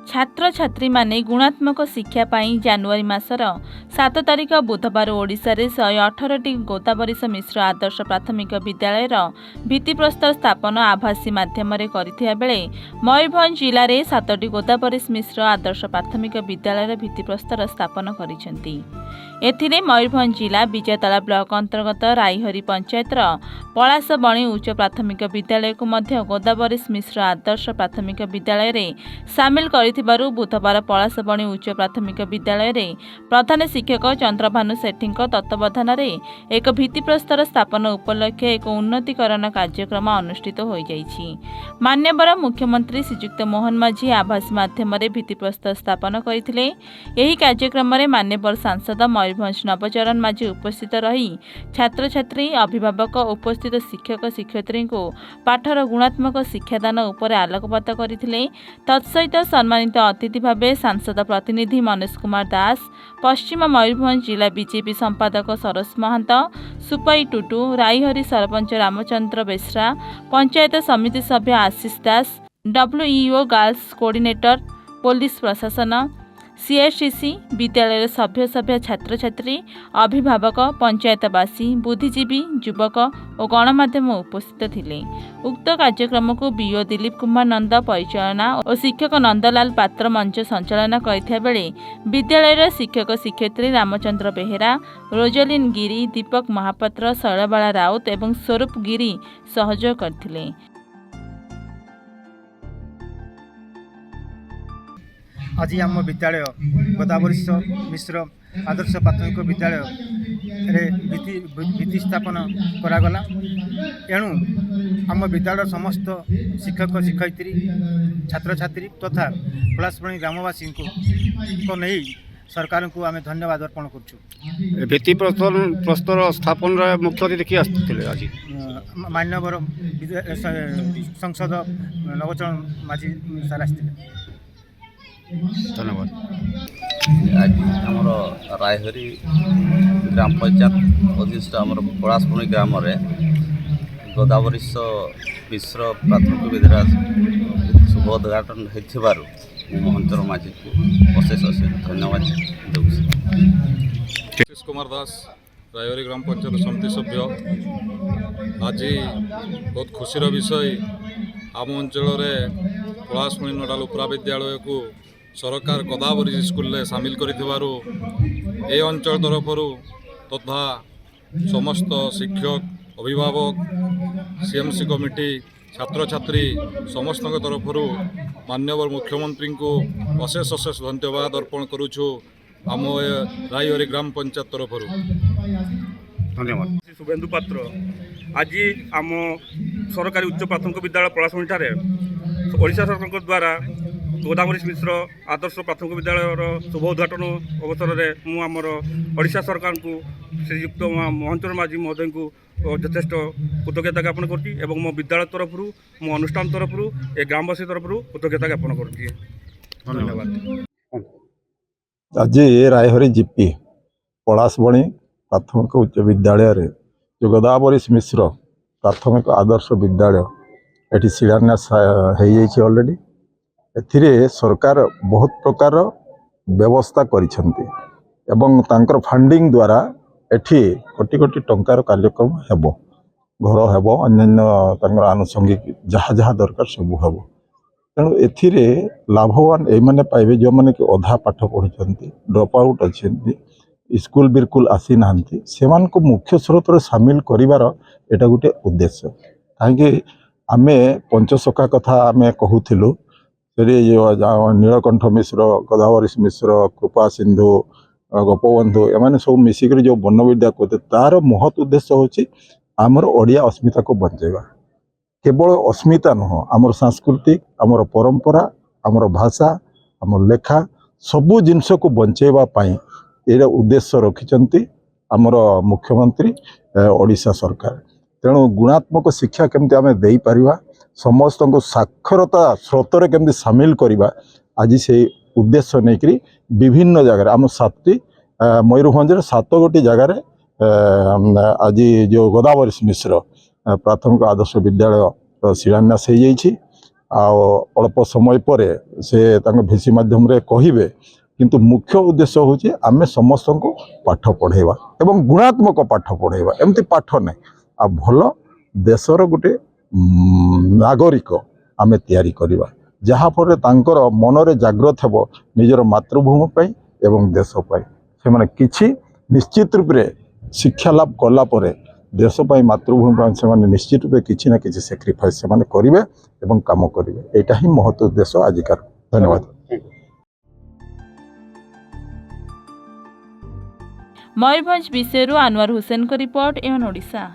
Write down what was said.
छात्र छात्री माने गुणात्मक शिक्षा पाई जनवरी मासर 7 तारिख बुधवार ओडिशा रे 118टी गोदावरीश मिश्र आदर्श प्राथमिक विद्यालय भित्तिप्रस्तर स्थापन आभासी माध्यम करथिया बेले मयूरभंज जिले में 7टी गोदावरीश मिश्र आदर्श प्राथमिक विद्यालय भित्तिप्रस्तर स्थापन करिसेंती। एथिरे मयूरभंज जिला विजयतला ब्लॉक अंतर्गत राईहरी पंचायत पलाशबणी उच्च प्राथमिक विद्यालय को मध्य गोदावरीश मिश्र आदर्श प्राथमिक विद्यालय रे सामिल करिथिबारु बुधवार पलाशबणी उच्च प्राथमिक विद्यालय रे प्रधान शिक्षक चंद्रभानु सेठी तत्वावधान में एक भित्तिप्रस्तर स्थापन उपलक्षे एक उन्नतीकरण कार्यक्रम अनुष्ठित हो जाइछि। मान्यवर मुख्यमंत्री श्रीयुक्त मोहन माझी आभासी माध्यम भित्तिप्रस्तर स्थापन करथिले। एही कार्यक्रम में मान्यवर सांसद मयूरभंज नवचरण माझी उपस्थित रही छात्र छात्री अभिभावक उपस्थित शिक्षक शिक्षयित्री को पाठर गुणात्मक शिक्षादान उपर आलोकपात करथिले। तत्सहित सम्मानित अतिथि भावे सांसद प्रतिनिधि मनोज कुमार दास, पश्चिम मयूरभंज जिला बीजेपी संपादक सरोज महंत, सुपाई टुटू, राईहरी सरपंच रामचंद्र बेसरा, पंचायत समिति सभ्य आशीष दास, WEO गर्ल्स कोऑर्डिनेटर, पुलिस प्रशासन, CSTC विद्यालय सभ्य सभ्य छात्र छात्री अभिभावक पंचायतवासी बुद्धिजीवी युवक और गणमाध्यम उपस्थित थिले। उक्त कार्यक्रम को BO दिलीप कुमार नंद परिचालना और शिक्षक नंदलाल पात्र मंच संचालन करथिया बेले विद्यालय शिक्षक शिक्षयित्री रामचंद्र बेहेरा, रोजलिन गिरी, दीपक महापात्र, शैलबाला राउत एवं स्वरूप गिरी सहयोग करथिले। आज आम विद्यालय गोदावरीश मिश्र आदर्श प्राथमिक विद्यालय भित्ति स्थापन करागला। एणु आम विद्यालय समस्त शिक्षक शिक्षयित्री छात्र छात्री तथा पलाशबणी ग्रामवासी को नहीं सरकार को आम धन्यवाद अर्पण कर। भित्तिप्रस्तर स्थापन मुख्य अतिथि किए आसते आज मान्यवर संसद नवचरण माझी सार आसते। धन्यवाद। आज आमर रायहरी ग्राम पंचायत अधिष्ठ आमर पलाशबणी ग्राम गोदावरीश मिश्र प्राथमिक विद्यालय शुभ उद्घाटन होइथिबारु मोहनचरण माझी को अशेष अशेष धन्यवाद देउछि। सतीश कुमार दास रायहरी ग्राम पंचायत समिति सभ्य। आज बहुत खुशीर विषय आम अंचल पलाशबणी नोडाल उपरा विद्यालय को सरकार गोदावरी स्कूल सामिल करिथिबारु ए अंचल तरफ तथा समस्त शिक्षक अभिभावक CMC कमिटी छात्र छात्री समस्त तरफ मान्यवर मुख्यमंत्री को अशेष अशेष धन्यवाद अर्पण करुछु आम रायहरी ग्राम पंचायत तरफ। धन्यवाद। शुभेन्दु पात्र आज आम सरकारी उच्च प्राथमिक विद्यालय पलाशबणी ठारे ओडिशा सरकार द्वारा गोदावरीश मिश्र आदर्श प्राथमिक विद्यालय शुभ उद्घाटन अवसर में मुझर ओडिशा सरकार को श्रीयुक्त मोहनचरण माझी महोदय को यथेष्ट कृतज्ञता ज्ञापन करती एवं मो विद्यालय तरफ मो अनुष्ठान तरफ ए ग्रामवासी तरफ कृतज्ञता ज्ञापन करती। धन्यवाद। आज रायहरी जीपी पलाशबणी प्राथमिक उच्च विद्यालय जो गोदावरीश मिश्र प्राथमिक आदर्श विद्यालय ये शिलान्यास हो ऑलरेडी। एथिरे सरकार बहुत प्रकार व्यवस्था करिसेंती एवं तांकर फंडिंग द्वारा एठी कोटी कोटी टंकार कार्यक्रम हेबो, घर हेबो, अन्य तांकर आनुषंगिक जहाँ जहाँ दरकार सब हेबो। तेणु एथिरे लाभवान ए माने पाइबे जो माने कि अधा पाठ पढ़िसेंती ड्रॉप आउट अछेंती स्कूल बिल्कुल आसी नांती सेमान को मुख्य स्रोत रे शामिल करिवार एटा गुटे उद्देश्य। काहेकि आमे पंचसखा कथा आमे कहूथिलु नीलकंठ मिश्र, गोदावरीश मिश्र, कृपा सिंधु, गोपबंधु एमाने सब मिसिक जो वन विद्या कहते तार महत उद्देश्य होची आमर ओडिया अस्मिता को बंचेगा। केवल अस्मिता नुह आमर सांस्कृतिक आमर परंपरा आमर भाषा आमर लेखा सबू जिनस को बंचेबा पाई एरा उद्देश्य रखिचंती आमर मुख्यमंत्री ओडिशा सरकार। तेणु गुणात्मक शिक्षा केमती आमे देई परिबा समस्त को साक्षरता स्रोतर केमती सामिल करिबा आज से उद्देश्य नहीं विभिन्न जगह आम 7टी मयूरभंज 7 गोटी जगार आज जो गोदावरीश मिश्र प्राथमिक आदर्श विद्यालय शिलान्यास हो अल्प समय पर से भिसी माध्यम कहिबे किंतु मुख्य उद्देश्य होची आमे समस्त को पाठ पढ़ेवा एवं गुणात्मक पाठ पढ़ेवा एमती पाठ नहीं आ भल देशर गोटे नागरिक आमे तैयारी करिवा जहाँ फल तांकर मनरे जागृत हेबो निजर मातृभूमि पई एवं देश पई से माने किछि निश्चित रूप से शिक्षा लाभ कला परे देश पई मातृभूमि पई से माने निश्चित रूप किछि ना किछि सैक्रिफाइस से माने करिवे एवं काम करिवे एटा ही महत्व उद्देश्य आजिकार। धन्यवाद। मयूरभंज विषय अनवर हुसैन को रिपोर्ट एवं ओडिशा।